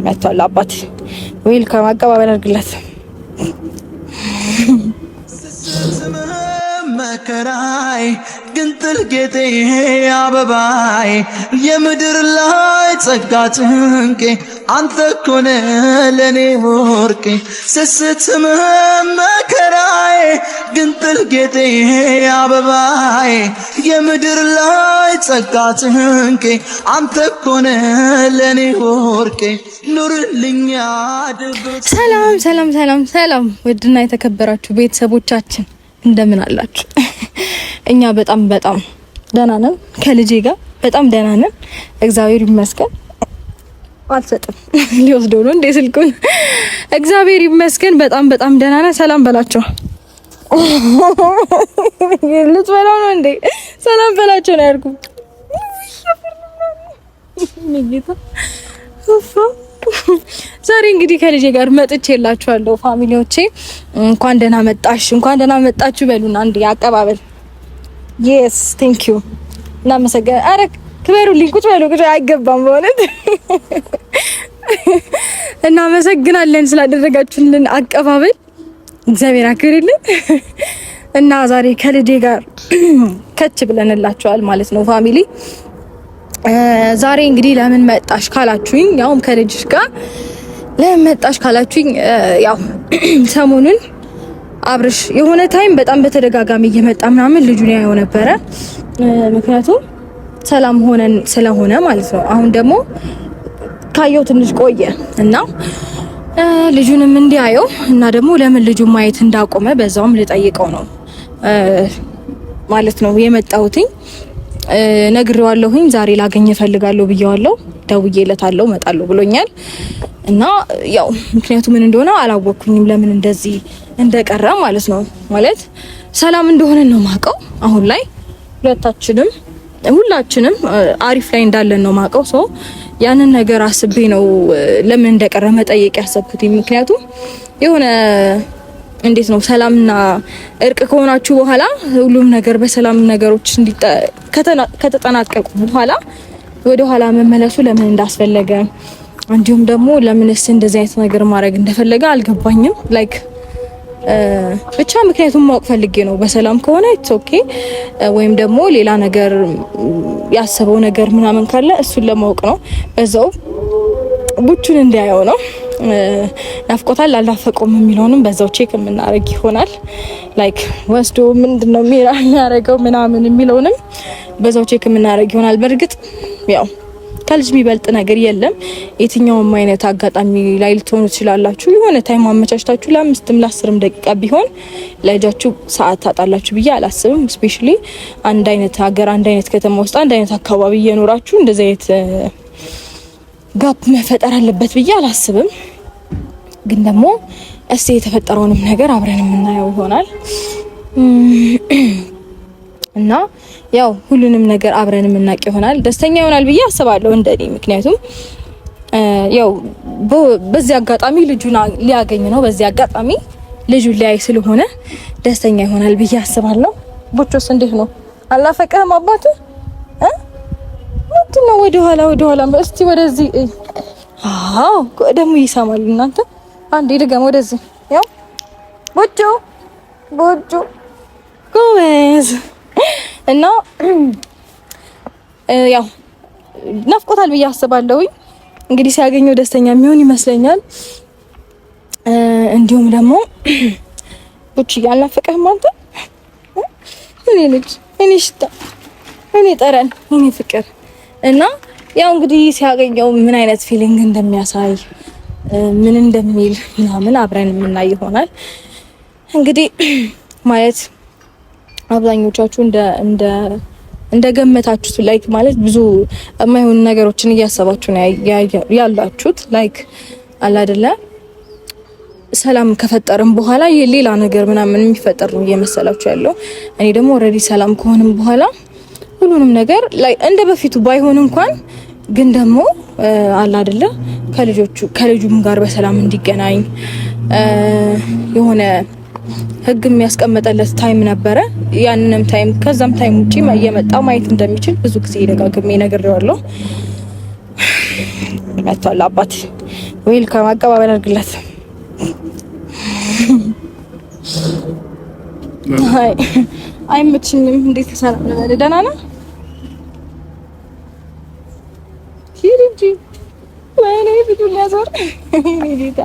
መጥቷል አባት ዌልካም አቀባበል አድርግላት መከራይ ግንጥል ጌጤ አበባይ የምድር ላይ ጸጋ ጭንቄ አንተ ኮነ ለኔ ወርቄ ስስት መከራይ ግንጥል ጌጤ አበባይ የምድር ላይ ጸጋ ጭንቄ አንተ ኮነ ለኔ ወርቄ ኑርልኛ ድብት። ሰላም ሰላም ሰላም ሰላም ውድና የተከበራችሁ ቤተሰቦቻችን እንደምን አላችሁ? እኛ በጣም ደህና ነን። ከልጄ ጋር በጣም ደህና ነን፣ እግዚአብሔር ይመስገን። አልሰጥም ሊወስደው ነው እንዴ ስልኩን? እግዚአብሔር ይመስገን በጣም ደህና ነን። ሰላም በላቸው። ልትበላው ነው እንዴ? ሰላም በላቸው ነው ያልኩት። ዛሬ እንግዲህ ከልጄ ጋር መጥቼላችኋለሁ ፋሚሊዎቼ። እንኳን ደህና መጣሽ፣ እንኳን ደህና መጣችሁ በሉና አንዴ አቀባበል። yes thank you እናመሰግናለን። አረ ክበሩልኝ፣ ቁጭ በሉ። ቁጭ አይገባም በእውነት እናመሰግናለን ስላደረጋችሁልን አቀባበል፣ እግዚአብሔር አክብርልን። እና ዛሬ ከልጄ ጋር ከች ብለንላችኋል ማለት ነው ፋሚሊ። ዛሬ እንግዲህ ለምን መጣሽ ካላችሁኝ፣ ያውም ከልጅሽ ጋር ለምን መጣሽ ካላችሁኝ፣ ያው ሰሞኑን አብርሽ የሆነ ታይም በጣም በተደጋጋሚ እየመጣ ምናምን ልጁን ያየው ነበረ። ምክንያቱም ሰላም ሆነን ስለሆነ ማለት ነው። አሁን ደግሞ ካየው ትንሽ ቆየ እና ልጁንም እንዲያየው እና ደግሞ ለምን ልጁን ማየት እንዳቆመ በዛውም ልጠይቀው ነው ማለት ነው የመጣሁትኝ። ነግሬዋለሁኝ ዛሬ ላገኘ እፈልጋለሁ ብዬዋለሁ። ደውዬለታለሁ እመጣለሁ ብሎኛል። እና ያው ምክንያቱ ምን እንደሆነ አላወቅኩኝም፣ ለምን እንደዚህ እንደቀረ ማለት ነው። ማለት ሰላም እንደሆነ ነው ማቀው። አሁን ላይ ሁላችንም አሪፍ ላይ እንዳለን ነው ማቀው። ሶ ያንን ነገር አስቤ ነው ለምን እንደቀረ መጠየቅ ያሰብኩት። ምክንያቱም የሆነ እንዴት ነው ሰላምና እርቅ ከሆናችሁ በኋላ ሁሉም ነገር በሰላም ነገሮች ከተጠናቀቁ በኋላ ወደ ኋላ መመለሱ ለምን እንዳስፈለገ እንዲሁም ደግሞ ለምንስ እንደዚህ አይነት ነገር ማድረግ እንደፈለገ አልገባኝም። ላይክ ብቻ ምክንያቱም ማወቅ ፈልጌ ነው። በሰላም ከሆነ ኢትስ ኦኬ፣ ወይም ደግሞ ሌላ ነገር ያሰበው ነገር ምናምን ካለ እሱን ለማወቅ ነው። በዛው ቡቹን እንዲያየው ነው። ናፍቆታል አልናፈቀውም የሚለውንም በዛው ቼክ የምናደርግ ይሆናል። ላይክ ወስዶ ምንድነው የሚያደርገው ምናምን የሚለውንም በዛው ቼክ የምናደርግ ይሆናል። በእርግጥ ያው ከልጅ የሚበልጥ ነገር የለም። የትኛውም አይነት አጋጣሚ ላይ ልትሆኑ ትችላላችሁ። የሆነ ታይም አመቻችታችሁ ለ5ም ለ10ም ደቂቃ ቢሆን ለልጃችሁ ሰዓት ታጣላችሁ ብዬ አላስብም። ስፔሻሊ አንድ አይነት ሀገር፣ አንድ አይነት ከተማ ውስጥ፣ አንድ አይነት አካባቢ እየኖራችሁ እንደዚህ አይነት ጋፕ መፈጠር አለበት ብዬ አላስብም። ግን ደግሞ እስቲ የተፈጠረውንም ነገር አብረን የምናየው ይሆናል እና ያው ሁሉንም ነገር አብረን የምናውቅ ይሆናል። ደስተኛ ይሆናል ብዬ አስባለሁ እንደኔ። ምክንያቱም ያው በዚህ አጋጣሚ ልጁን ሊያገኝ ነው። በዚህ አጋጣሚ ልጁን ሊያይ ስለሆነ ደስተኛ ይሆናል ብዬ አስባለሁ። ቦቾስ እንዴት ነው? አላፈቀህም አባቱ? ምንድነው ወደ ኋላ እስቲ ወደዚህ። አዎ ደግሞ ይሰማል። እናንተ አንዴ ድገም ወደዚህ። ያው ቦቾ ጎበዝ። እና ያው ናፍቆታል ብዬ አስባለሁ። እንግዲህ ሲያገኘው ደስተኛ የሚሆን ይመስለኛል። እንዲሁም ደግሞ ቦቾ ያልናፈቀህም አንተ? እኔ ልጅ፣ እኔ ሽታ፣ እኔ ጠረን፣ እኔ ፍቅር እና ያው እንግዲህ ሲያገኘው ምን አይነት ፊሊንግ እንደሚያሳይ ምን እንደሚል ምናምን አብረን የምናይ ይሆናል። እንግዲህ ማለት አብዛኞቻችሁ እንደገመታችሁት ላይክ ማለት ብዙ የማይሆኑ ነገሮችን እያሰባችሁ ነው ያላችሁት። ላይክ አለ አይደለ ሰላም ከፈጠርም በኋላ የሌላ ነገር ምናምን የሚፈጠር ነው እየመሰላችሁ ያለው። እኔ ደግሞ ኦልሬዲ ሰላም ከሆነም በኋላ ሁሉንም ነገር ላይ እንደ በፊቱ ባይሆን እንኳን ግን ደግሞ አለ አይደለ ከልጁም ጋር በሰላም እንዲገናኝ የሆነ ህግ የሚያስቀምጠለት ታይም ነበረ። ያንንም ታይም ከዛም ታይም ውጪ እየመጣ ማየት እንደሚችል ብዙ ጊዜ ደጋግሜ ነግሬዋለሁ። መጥቷል። አባት ዌልካም አቀባበል አድርግለት። አይመችኝም። እንዴት ተሰራለ? ደህና ነህ? ሂጂ ወይኔ ቪዲዮ ያዘር ጌታ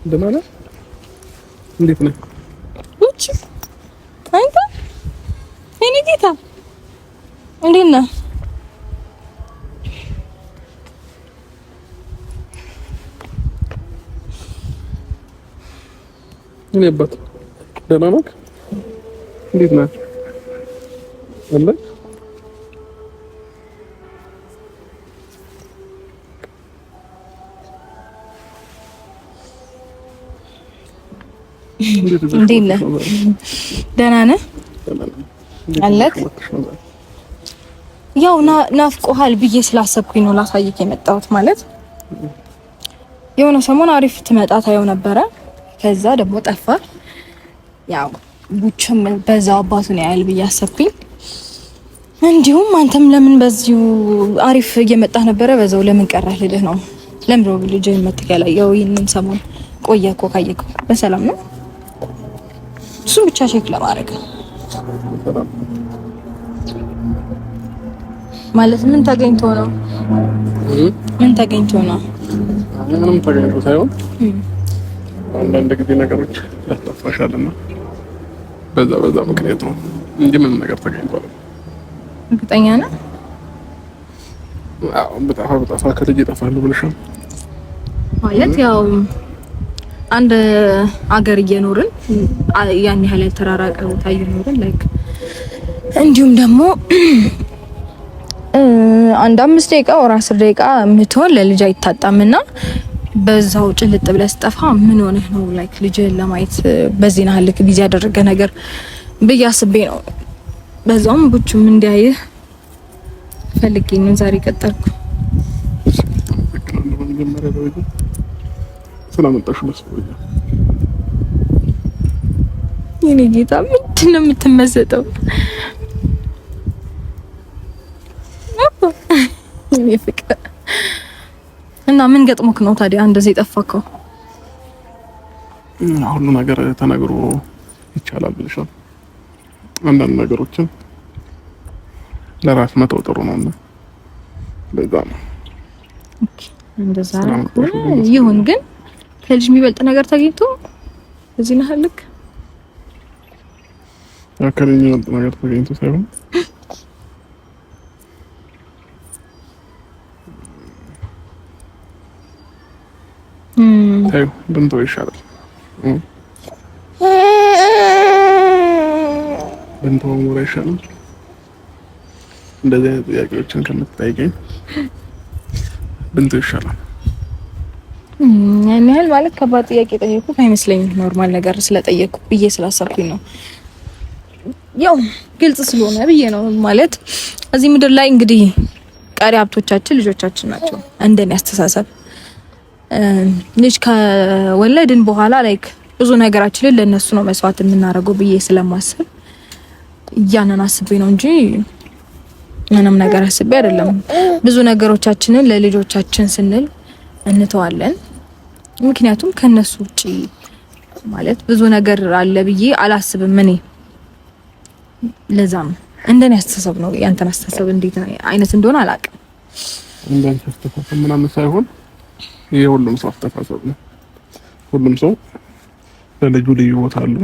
ደህና ነህ? እንዴት ነህ? ውጭ አንተ እኔ ጌታ እንዴት ነህ? እኔ አባት ደህና ነህ? እንዴት ነህ? አለ እንዴት ነህ? ደህና ነህ? አለክ? ያው ናፍቆሃል ብዬ ስላሰብኩኝ ነው ላሳይክ የመጣሁት። ማለት የሆነ ሰሞን አሪፍ ትመጣ ታየው ነበረ፣ ከዛ ደግሞ ጠፋ። ያው ቡችም በዛው አባቱን ያያል ብዬ አሰብኩኝ። እንዲሁም አንተም ለምን በዚሁ አሪፍ እየመጣህ ነበረ፣ በዛው ለምን ቀረህ ልልህ ነው። ለምን ነው ልጅ መተከላ? ያው ይሄንን ሰሞን ቆየ እኮ ካየከው በሰላም ነው? እሱም ብቻ ቼክ ለማድረግ ማለት ምን ተገኝቶ ነው? ምን ተገኝቶ ነው? ምንም ተገኝቶ ሳይሆን አንዳንድ ጊዜ ነገሮች ያስጠፋሻልና በዛ ምክንያት ነው እንጂ ምንም ነገር ተገኝቷል። እርግጠኛ ነህ? አዎ በጣፋ ከልጅ ይጠፋሉ ብለሻል ማለት ያው አንድ አገር እየኖርን ያን ያህል ያልተራራቀ ቦታ እየኖርን ላይክ እንዲሁም ደግሞ አንድ 5 ደቂቃ ወር 10 ደቂቃ ምትሆን ለልጅ አይታጣምና በዛው ጭልጥ ብለህ ስጠፋ ምን ሆነህ ነው ላይክ ልጅህን ለማየት በዚህ ናህል ቢዚ ያደረገ ነገር ብዬ አስቤ ነው። በዛውም ቡቹም እንዲያይህ ፈልጌ ነው ዛሬ ቀጠርኩ። ስለመጣሽ መስሎኝ የኔ ጌታ ምንድን ነው የምትመሰጠው? የኔ ፍቅር እና ምን ገጥሞክ ነው ታዲያ እንደዚህ የጠፋከው? ሁሉ ነገር ተነግሮ ይቻላል ብለሻል። አንዳንድ ነገሮችን ለራስ መተው ጥሩ ነውና ለዛ ነው። ኦኬ እንደዛ ይሁን። ግን ከልጅ የሚበልጥ ነገር ተገኝቶ እዚህ ነህ ልክ ከልጅ የሚበልጥ ነገር ተገኝቶ ሳይሆን ታዩ ብንተው ይሻላል። ብንተው ሞራ ይሻላል። እንደዚህ አይነት ጥያቄዎችን ከምትጠይቀኝ ብንተው ይሻላል። ያን ያህል ማለት ከባድ ጥያቄ ጠየቁት አይመስለኝም። ኖርማል ነገር ስለጠየቁ ብዬ ስላሰብኩኝ ነው። ያው ግልጽ ስለሆነ ብዬ ነው። ማለት እዚህ ምድር ላይ እንግዲህ ቀሪ ሀብቶቻችን ልጆቻችን ናቸው። እንደኔ አስተሳሰብ ልጅ ከወለድን በኋላ ላይክ ብዙ ነገራችንን ለነሱ ነው መስዋዕት የምናደርገው ብዬ ስለማስብ ያንን አስቤ ነው እንጂ ምንም ነገር አስቤ አይደለም። ብዙ ነገሮቻችንን ለልጆቻችን ስንል እንተዋለን። ምክንያቱም ከነሱ ውጪ ማለት ብዙ ነገር አለ ብዬ አላስብም እኔ። ለዛም እንደኔ አስተሳሰብ ነው። ያንተን አስተሳሰብ እንዴት አይነት እንደሆነ አላውቅም። እንደኔ አስተሳሰብ ምናምን ሳይሆን የሁሉም ሰው አስተሳሰብ ነው። ሁሉም ሰው ለልጁ ልዩ ቦታ አለው።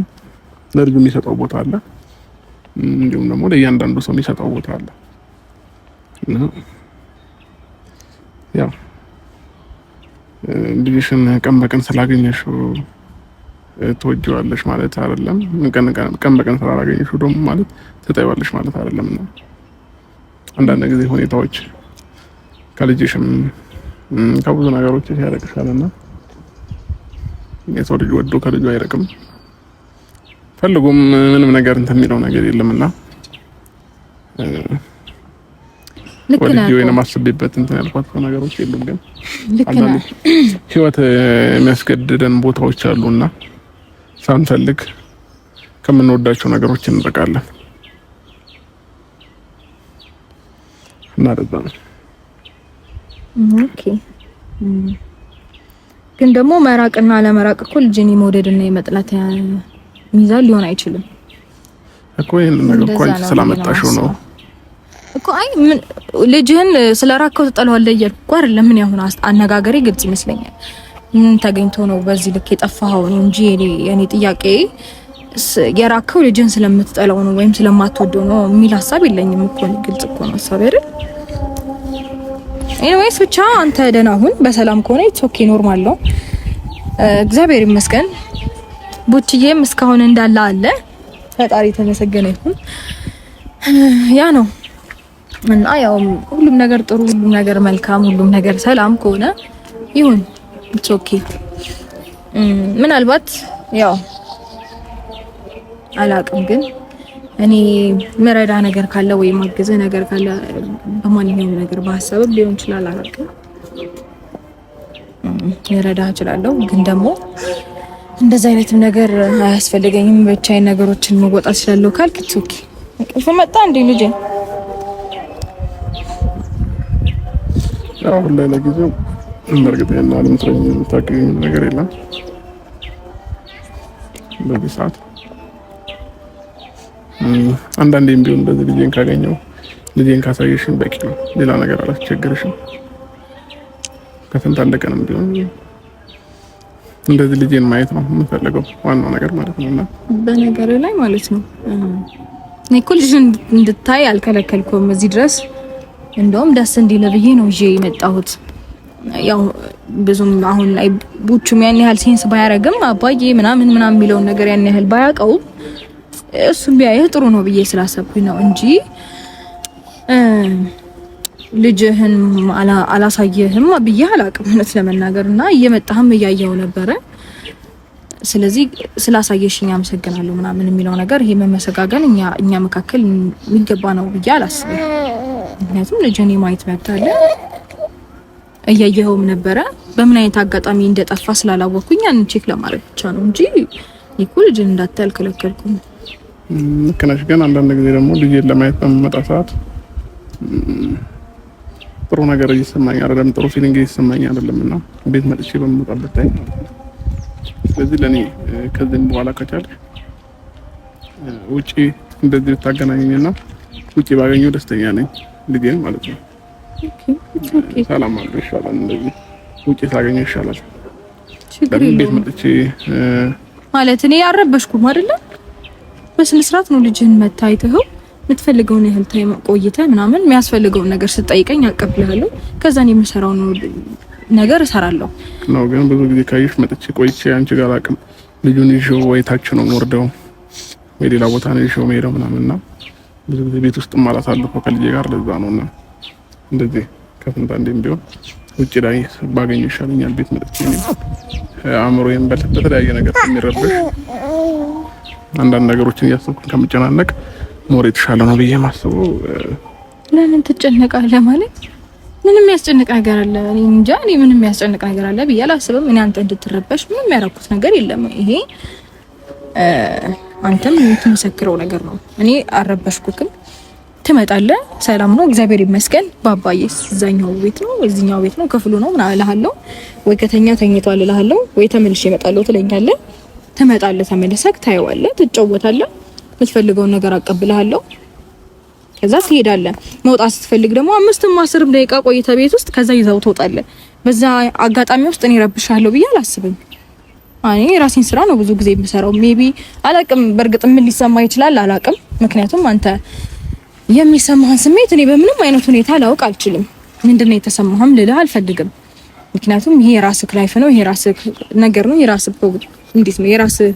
ለልጁ የሚሰጠው ቦታ አለ። እንዲሁም ደግሞ ለእያንዳንዱ ሰው የሚሰጠው ቦታ አለ። ያው ልጅሽን ቀን በቀን ስላገኘሽው ትወጂዋለሽ ማለት አይደለም። ቀን በቀን ስላላገኘሽው ደግሞ ማለት ትጠይዋለሽ ማለት አይደለም። አንዳንድ ጊዜ ሁኔታዎች ከልጅሽም ከብዙ ነገሮች ያረቅሻልና የሰው ልጅ ወዶ ከልጁ አይረቅም። ፈልጎም ምንም ነገር እንትን የሚለው ነገር የለምና ወልጅ ወይንም አስቤበት እንትን ያልኳቸው ነገሮች የሉም። ግን አንዳንድ ህይወት የሚያስገድደን ቦታዎች አሉና ሳንፈልግ ከምንወዳቸው ነገሮች እንርቃለን እና ለዛ ነው። ኦኬ ግን ደግሞ መራቅና ለመራቅ እኮ ልጅን የመውደድና የመጥላት ሚዛን ሊሆን አይችልም እኮ። ይሄን ነገር እኮ አንቺ ስላመጣሽው ነው እኮ። አይ ምን ልጅህን ስለራከው ተጠላዋለህ እያልኩ አይደለም። ምን ያሁን አነጋገሬ ግልጽ ይመስለኛል። ምን ተገኝቶ ነው በዚህ ልክ የጠፋኸው ነው እንጂ የኔ ጥያቄ የራከው ልጅህን ስለምትጠላው ነው ወይም ስለማትወደው ነው የሚል ሀሳብ የለኝም እኮ። ግልጽ እኮ ነው ሀሳብ አይደል? ኤኒዌይስ ብቻ አንተ ደህና ሁን፣ በሰላም ከሆነ ኢትስ ኦኬ፣ ኖርማል ነው። እግዚአብሔር ይመስገን። ቡችዬም እስካሁን እንዳለ አለ። ፈጣሪ ተመሰገነ ይሁን። ያ ነው እና ያው ሁሉም ነገር ጥሩ፣ ሁሉም ነገር መልካም፣ ሁሉም ነገር ሰላም ከሆነ ይሁን ኢትስ ኦኬ። ምናልባት ያው አላቅም ግን እኔ መረዳ ነገር ካለ ወይ ማገዘ ነገር ካለ በማንኛውም ነገር በሐሳብ ሊሆን ይችላል፣ አላቅም መረዳ እችላለሁ። ግን ደግሞ እንደዛ አይነት ነገር አያስፈልገኝም፣ ብቻዬን ነገሮችን መወጣት እችላለሁ ካልክ ኢትስ ኦኬ። እንቅልፍ መጣ እንዴ ልጄ? ያው ሁሉ ለጊዜው እንደርግጠኛ ለምትረኝ የምታገኝ ነገር የለም በዚህ ሰዓት። አንዳንዴም ቢሆን እንደዚህ ልጄን ካገኘው ልጄን ካሳየሽኝ በቂ ነው። ሌላ ነገር አላስቸግርሽም። ከስንት አንድ ቀንም ቢሆን እንደዚህ ልጄን ማየት ነው የምፈልገው ዋናው ነገር ማለት ነውና በነገር ላይ ማለት ነው። እኔ እኮ ልጅን እንድታይ አልከለከልኩም እዚህ ድረስ። እንደውም ደስ እንዲል ብዬ ነው ይዤ የመጣሁት። ያው ብዙም አሁን ላይ ቡቹም ያን ያህል ሴንስ ባያረግም አባዬ ምናምን የሚለውን ነገር ያን ያህል ባያውቀውም እሱም ቢያየህ ጥሩ ነው ብዬ ስላሰብኩኝ ነው እንጂ ልጅህን አላሳየህም ብዬ አላቅም እውነት ለመናገርና እየመጣህም እያየው ነበረ። ስለዚህ ስላሳየሽኝ አመሰግናለሁ ምናምን የሚለው ነገር ይሄ መመሰጋገን እኛ መካከል የሚገባ ነው ብዬ አላስብም። ምክንያቱም ልጅህን የማየት መብት አለ። እያየኸውም ነበረ። በምን አይነት አጋጣሚ እንደጠፋ ስላላወቅኩኝ ያን ቼክ ለማድረግ ብቻ ነው እንጂ እኮ ልጅህን እንዳታይ አልከለከልኩም። ልክ ነሽ። ግን አንዳንድ ጊዜ ደግሞ ልጅን ለማየት በመጣ ሰዓት ጥሩ ነገር እየሰማኝ አይደለም፣ ጥሩ ፊሊንግ እየሰማኝ አይደለምና ቤት መጥቼ በመጣበት ታይም ስለዚህ ለኔ ከዚህም በኋላ ከቻልሽ ውጪ እንደዚህ ታገናኘኝና ውጪ ባገኘው ደስተኛ ነኝ ልጄን ማለት ነው። ኦኬ ሰላም አድርጎ ይሻላል። እንደዚህ ውጪ ታገኘው ይሻላል። ቤት መጥቼ ማለት እኔ ያረበሽኩም አይደለ? በስነ ስርዓት ነው ልጅህን መታይተው የምትፈልገውን ያህል ታይም ቆይተህ ምናምን የሚያስፈልገውን ነገር ስትጠይቀኝ አቀብላለሁ። ከዛን የምሰራው ነገር እሰራለሁ ነው። ግን ብዙ ጊዜ ካይሽ መጥቼ ቆይቼ አንቺ ጋር አቅም ልጁን ይዤው ወይ ታች ነው ወርደው ወይ ሌላ ቦታ ነው ይዤው መሄደው ምናምንና ብዙ ጊዜ ቤት ውስጥ ማላሳልፈው ከልጄ ጋር ለዛ ነውና እንደዚህ ከስንት አንዴም ቢሆን ውጪ ላይ ባገኝ ይሻለኛል። ቤት መጥቼ አእምሮዬን በተለያየ ነገር የሚረብሽ አንዳንድ ነገሮችን እያሰብኩ ከምጨናነቅ ሞር የተሻለ ነው ብዬ ማስበው። ለምን ትጨነቃለህ? ማለት ምንም ያስጨንቅ ነገር አለ? እኔ እንጃ። እኔ ምንም ያስጨንቅ ነገር አለ ብዬ አላስብም። እኔ አንተ እንድትረበሽ ምንም ያደረኩት ነገር የለም። ይሄ አንተም የምትመሰክረው ነገር ነው። እኔ አልረበሽኩክም። ትመጣለህ፣ ሰላም ነው፣ እግዚአብሔር ይመስገን። ባባዬስ እዛኛው ቤት ነው እዚህኛው ቤት ነው ክፍሉ ነው ምናምን እልሃለሁ። ወይ ከተኛ ተኝቷል እልሃለሁ፣ ወይ ተመልሼ እመጣለሁ ትለኛለህ። ትመጣለህ፣ ተመልሰክ ታየዋለህ፣ ትጫወታለህ፣ የምትፈልገውን ነገር አቀብልሃለሁ። ከዛ ትሄዳለህ። መውጣት ስትፈልግ ደግሞ 5-10 ደቂቃ ቆይተህ ቤት ውስጥ ከዛ ይዘው ትወጣለህ። በዛ አጋጣሚ ውስጥ እኔ ረብሻለሁ ብዬ አላስብም። እኔ ራሴን ስራ ነው ብዙ ጊዜ የምሰራው። ሜቢ አላቅም፣ በእርግጥ ምን ሊሰማ ይችላል አላቅም። ምክንያቱም አንተ የሚሰማህን ስሜት እኔ በምንም አይነት ሁኔታ ላውቅ አልችልም። ምንድነው የተሰማህም ልልህ አልፈልግም። ምክንያቱም ይሄ የራስህ ላይፍ ነው፣ ይሄ የራስህ ነገር ነው፣ የራስህ እንዴት ነው የራስህ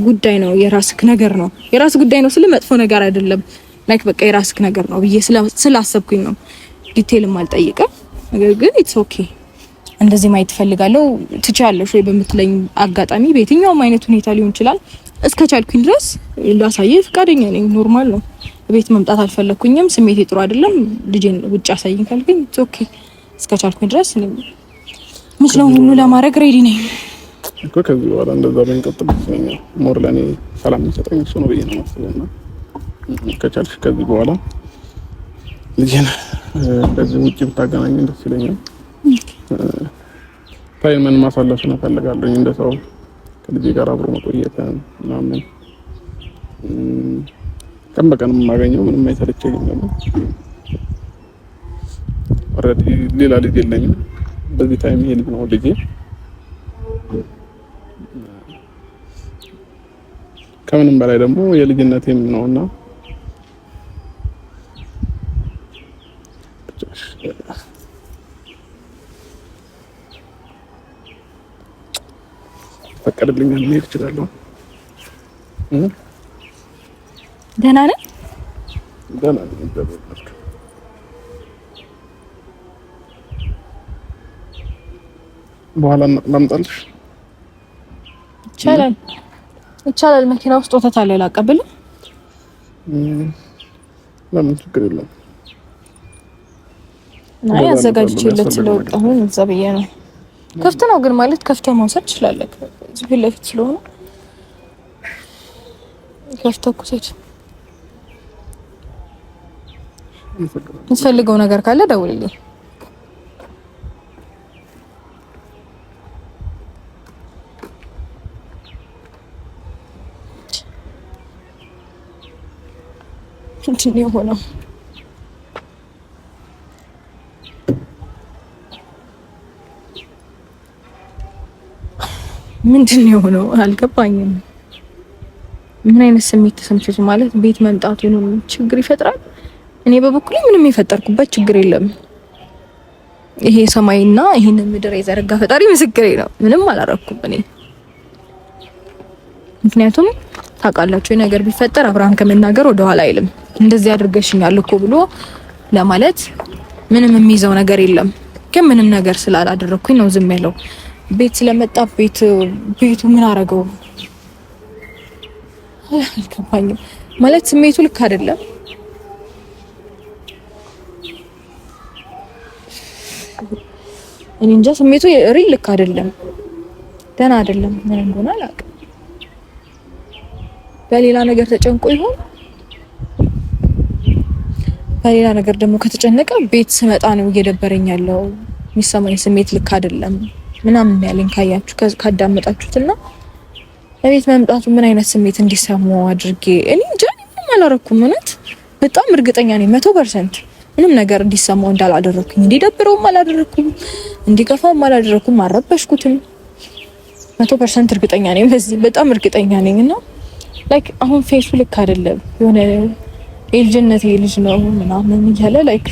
ጉዳይ ነው፣ የራስህ ነገር ነው። የራስህ ጉዳይ ነው ስለ መጥፎ ነገር አይደለም። ላይክ በቃ የራስህ ነገር ነው ብዬ ስላሰብኩኝ ነው ዲቴይልም አልጠይቅም። ነገር ግን ኢትስ ኦኬ እንደዚህ ማየት ፈልጋለሁ ትቻለሽ ወይ በምትለኝ አጋጣሚ በየትኛውም አይነት ሁኔታ ሊሆን ይችላል እስከቻልኩኝ ድረስ ላሳየህ ፈቃደኛ ነኝ። ኖርማል ነው። ቤት መምጣት አልፈለኩኝም፣ ስሜቴ ጥሩ አይደለም፣ ልጄን ውጭ አሳይኝ ካልከኝ ኢትስ ኦኬ እስከቻልኩኝ ድረስ ምንችለውን ሁሉ ለማድረግ ሬዲ ነኝ እኮ። ከዚህ በኋላ እንደዛ ብንቀጥል ይመስለኛል ሞር ለኔ ሰላም የሚሰጠኝ እሱ ነው ብዬ ነው የማስበውና ከቻልሽ ከዚህ በኋላ ልጅን እንደዚህ ውጪ ብታገናኝ ደስ ይለኛል። ታይምን ማሳለፍ እፈልጋለሁ እንደ ሰው ከልጅ ጋር አብሮ መቆየት ምናምን ቀን በቀን የማገኘው ምንም አይሰለቸኝም። ደግሞ ኦልሬዲ ሌላ ልጅ የለኝም። በዚህ ታይም ይሄ ልጅ ነው ልጄ። ከምንም በላይ ደግሞ የልጅነቴም ነውና ፈቀድልኛል መሄድ እችላለሁ። ደህና ነህ? ደህና ነኝ። በኋላ ላምጣልሽ? ይቻላል። መኪና ውስጥ ወተት አለ ላቀብል? ለምን ችግር የለም። አይ አዘጋጅቼለት ስለወጣሁ እዛ ብዬ ነው። ከፍተ ነው ግን ማለት ከፍተ መውሰድ ትችላለህ። እዚህ ፊት ለፊት ስለሆነ ከፍተህ እኮ ሴት የምትፈልገው ነገር ካለ ደውልልኝ። ምንድን ነው የሆነው? ምንድን ነው የሆነው? አልገባኝም። ምን አይነት ስሜት ተሰምቶት ማለት ቤት መምጣቱ ነው ችግር ይፈጥራል? እኔ በበኩሌ ምንም የፈጠርኩበት ችግር የለም። ይሄ ሰማይና ይሄን ምድር የዘረጋ ፈጣሪ ምስክሬ ነው። ምንም አላረኩም እኔ። ምክንያቱም ታውቃላችሁ ነገር ቢፈጠር አብርሃም ከመናገር ወደ ኋላ አይልም። እንደዚህ አድርገሽኛል እኮ ብሎ ለማለት ምንም የሚይዘው ነገር የለም። ግን ምንም ነገር ስላላደረኩኝ ነው ዝም ያለው። ቤት ስለመጣ ቤቱ ምን አረገው አልገባኝም። ማለት ስሜቱ ልክ አይደለም። እኔ እንጃ ስሜቱ ሪል ልክ አይደለም፣ ደህና አይደለም። ምን እንደሆነ አላውቅም። በሌላ ነገር ተጨንቆ ይሆን? በሌላ ነገር ደግሞ ከተጨነቀ ቤት ስመጣ ነው እየደበረኝ ያለው፣ የሚሰማኝ ስሜት ልክ አይደለም ምናምን ያለኝ ካያችሁ ካዳመጣችሁትና ለቤት መምጣቱ ምን አይነት ስሜት እንዲሰማው አድርጌ እኔ እንጃ ምንም አላረኩም። እውነት በጣም እርግጠኛ ነኝ 100% ምንም ነገር እንዲሰማው እንዳላደረኩኝ፣ እንዲደብረውም አላደረኩም፣ እንዲከፋውም አላደረኩም፣ አልረበሽኩትም። 100% እርግጠኛ ነኝ፣ በዚህ በጣም እርግጠኛ ነኝ። እና ላይክ አሁን ፌሱ ልክ አይደለም። የሆነ የልጅነቴ ልጅ ነው ምናምን እያለ ላይክ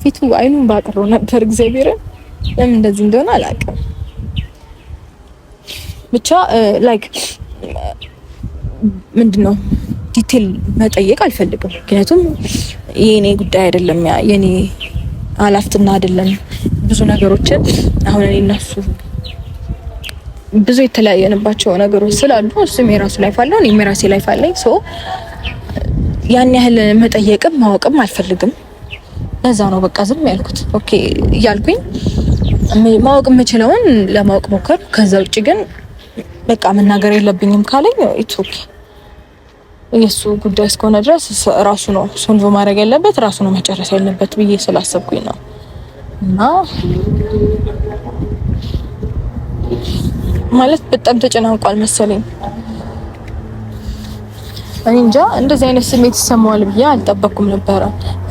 ፊቱ አይኑን ባቀረው ነበር። እግዚአብሔርን ለምን እንደዚህ እንደሆነ አላውቅም። ብቻ ላይክ ምንድነው ዲቴል መጠየቅ አልፈልግም። ምክንያቱም የኔ ጉዳይ አይደለም፣ የኔ አላፍትና አይደለም። ብዙ ነገሮችን አሁን እኔ እነሱ ብዙ የተለያየንባቸው ነገሮች ስላሉ እሱም የራሱ ላይፍ አለው፣ እኔም የራሴ ላይፍ አለኝ። ሶ ያን ያህል መጠየቅም ማወቅም አልፈልግም። ለዛ ነው በቃ ዝም ያልኩት። ኦኬ እያልኩኝ ማወቅ የምችለውን ለማወቅ ሞከር። ከዛ ውጪ ግን በቃ መናገር የለብኝም ካለኝ ኢትስ ኦኬ። የሱ ጉዳይ እስከሆነ ድረስ ራሱ ነው ሶልቭ ማድረግ ያለበት፣ ራሱ ነው መጨረስ ያለበት ብዬ ስላሰብኩኝ ነው። እና ማለት በጣም ተጨናንቋል መሰለኝ። እኔ እንጃ እንደዚህ አይነት ስሜት ይሰማዋል ብዬ አልጠበቅኩም ነበረ።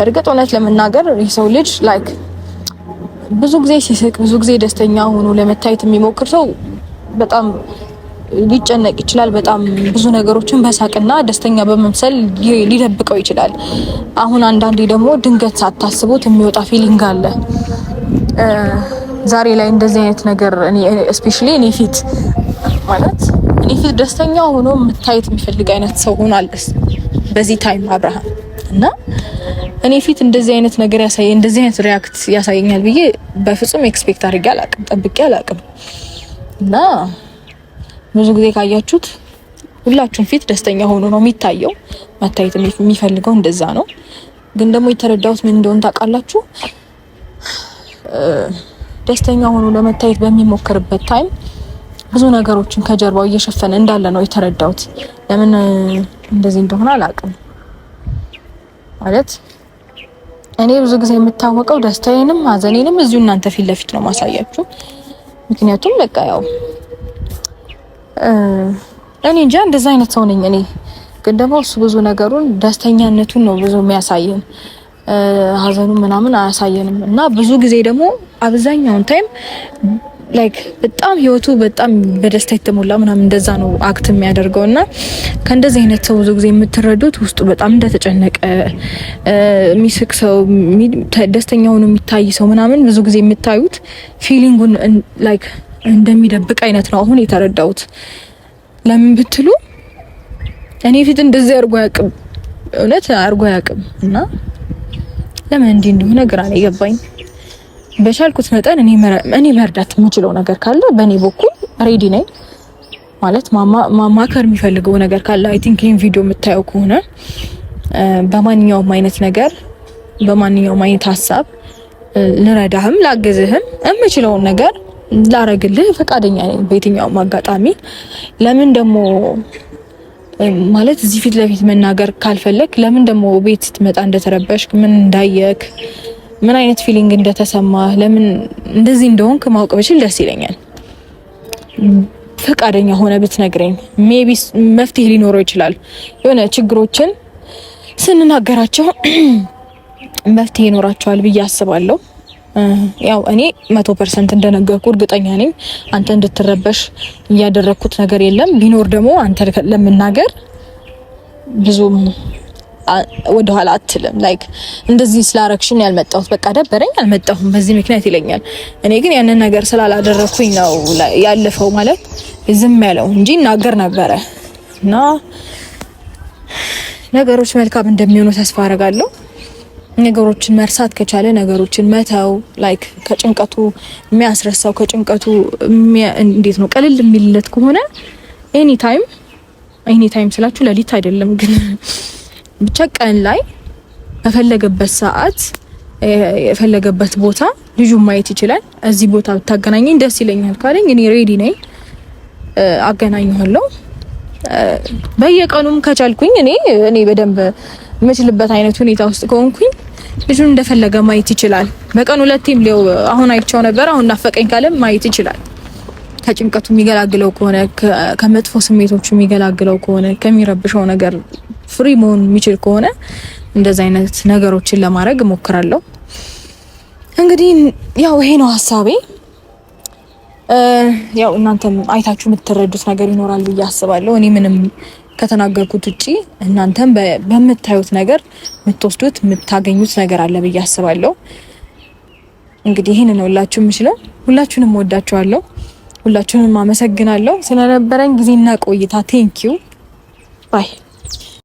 እርግጥ እውነት ለመናገር የሰው ልጅ ላይክ ብዙ ጊዜ ሲስቅ፣ ብዙ ጊዜ ደስተኛ ሆኖ ለመታየት የሚሞክር ሰው በጣም ሊጨነቅ ይችላል። በጣም ብዙ ነገሮችን በሳቅና ደስተኛ በመምሰል ሊደብቀው ይችላል። አሁን አንዳንዴ ደግሞ ድንገት ሳታስቡት የሚወጣ ፊሊንግ አለ። ዛሬ ላይ እንደዚህ አይነት ነገር እኔ ስፔሻሊ እኔ ፊት ማለት እኔ ፊት ደስተኛ ሆኖ መታየት የሚፈልግ አይነት ሰው ሆኗል በዚህ ታይም አብርሃም። እና እኔ ፊት እንደዚህ አይነት ነገር ያሳየ እንደዚህ አይነት ሪያክት ያሳየኛል ብዬ በፍጹም ኤክስፔክት አድርጌ አላቅም፣ ጠብቄ አላቅም። እና ብዙ ጊዜ ካያችሁት ሁላችሁም ፊት ደስተኛ ሆኖ ነው የሚታየው፣ መታየት የሚፈልገው እንደዛ ነው። ግን ደግሞ የተረዳሁት ምን እንደሆነ ታውቃላችሁ? ደስተኛ ሆኖ ለመታየት በሚሞክርበት ታይም ብዙ ነገሮችን ከጀርባው እየሸፈነ እንዳለ ነው የተረዳሁት። ለምን እንደዚህ እንደሆነ አላውቅም። ማለት እኔ ብዙ ጊዜ የምታወቀው ደስታዬንም ሀዘኔንም እዚሁ እናንተ ፊት ለፊት ነው ማሳያችሁ። ምክንያቱም በቃ ያው እኔ እንጃ እንደዛ አይነት ሰው ነኝ እኔ። ግን ደግሞ እሱ ብዙ ነገሩን ደስተኛነቱን ነው ብዙ የሚያሳየን፣ ሀዘኑ ምናምን አያሳየንም። እና ብዙ ጊዜ ደግሞ አብዛኛውን ታይም ላይክ በጣም ህይወቱ በጣም በደስታ የተሞላ ምናምን እንደዛ ነው አክት የሚያደርገውና ከእንደዚህ አይነት ሰው ብዙ ጊዜ የምትረዱት ውስጡ በጣም እንደተጨነቀ የሚስቅ ሰው ደስተኛ ሆኖ የሚታይ ሰው ምናምን ብዙ ጊዜ የምታዩት ፊሊንጉን ላይክ እንደሚደብቅ አይነት ነው አሁን የተረዳሁት። ለምን ብትሉ እኔ ፊት እንደዚህ አርጎ ያቅም እውነት አርጎ ያቅም እና ለምን እንዲህ እንደሆነ ግራ ነው የገባኝ። በቻልኩት መጠን እኔ መርዳት የምችለው ነገር ካለ በእኔ በኩል ሬዲ ነኝ ማለት ማማከር የሚፈልገው ነገር ካለ አይ ቲንክ ይሄን ቪዲዮ የምታየው ከሆነ በማንኛውም አይነት ነገር በማንኛውም አይነት ሀሳብ ልረዳህም ላገዝህም የምችለውን ነገር ላረግልህ ፈቃደኛ ነኝ በየትኛውም አጋጣሚ። ለምን ደግሞ ማለት እዚህ ፊት ለፊት መናገር ካልፈለክ ለምን ደግሞ ቤት ስትመጣ እንደተረበሽክ ምን እንዳየክ ምን አይነት ፊሊንግ እንደተሰማ ለምን እንደዚህ እንደሆንክ ማወቅ ብችል ደስ ይለኛል። ፈቃደኛ ሆነ ብትነግረኝ ሜቢ መፍትሄ ሊኖረው ይችላል። የሆነ ችግሮችን ስንናገራቸው መፍትሄ ይኖራቸዋል ብዬ አስባለሁ። ያው እኔ 100% እንደነገርኩ እርግጠኛ ነኝ። አንተ እንድትረበሽ እያደረኩት ነገር የለም። ቢኖር ደግሞ አንተ ለምናገር ብዙም ወደ ኋላ አትልም። ላይክ እንደዚህ ስላረክሽን ያልመጣሁት በቃ ደበረኝ አልመጣሁም በዚህ ምክንያት ይለኛል። እኔ ግን ያንን ነገር ስላላደረኩኝ ነው ያለፈው ማለት ዝም ያለው እንጂ እናገር ነበረ። እና ነገሮች መልካም እንደሚሆኑ ተስፋ አደርጋለሁ። ነገሮችን መርሳት ከቻለ ነገሮችን መተው ላይክ ከጭንቀቱ የሚያስረሳው ከጭንቀቱ እንዴት ነው ቀልል የሚልለት ከሆነ ኤኒ ታይም ስላችሁ ለሊት አይደለም ግን ብቻ ቀን ላይ በፈለገበት ሰዓት የፈለገበት ቦታ ልጁን ማየት ይችላል። እዚህ ቦታ ብታገናኘኝ ደስ ይለኛል ካለኝ እኔ ሬዲ ነኝ፣ አገናኘዋለሁ። በየቀኑም ከቻልኩኝ እኔ በደንብ የምችልበት አይነት ሁኔታ ውስጥ ከሆንኩኝ ልጁን እንደፈለገ ማየት ይችላል። በቀን ሁለቴም ሊው አሁን አይቻው ነበር አሁን ናፈቀኝ ካለም ማየት ይችላል። ከጭንቀቱ የሚገላግለው ከሆነ ከመጥፎ ስሜቶቹ የሚገላግለው ከሆነ ከሚረብሸው ነገር ፍሪ መሆን የሚችል ከሆነ እንደዛ አይነት ነገሮችን ለማድረግ እሞክራለሁ። እንግዲህ ያው ይሄ ነው ሐሳቤ። ያው እናንተም አይታችሁ የምትረዱት ነገር ይኖራል ብዬ አስባለሁ። እኔ ምንም ከተናገርኩት ውጪ እናንተም በምታዩት ነገር የምትወስዱት የምታገኙት ነገር አለ ብዬ አስባለሁ። እንግዲህ ይሄን ነው ሁላችሁም የምችለው። ሁላችሁንም ወዳችኋለሁ። ሁላችሁንም አመሰግናለሁ ስለነበረን ጊዜና ቆይታ። ቴንኪው ባይ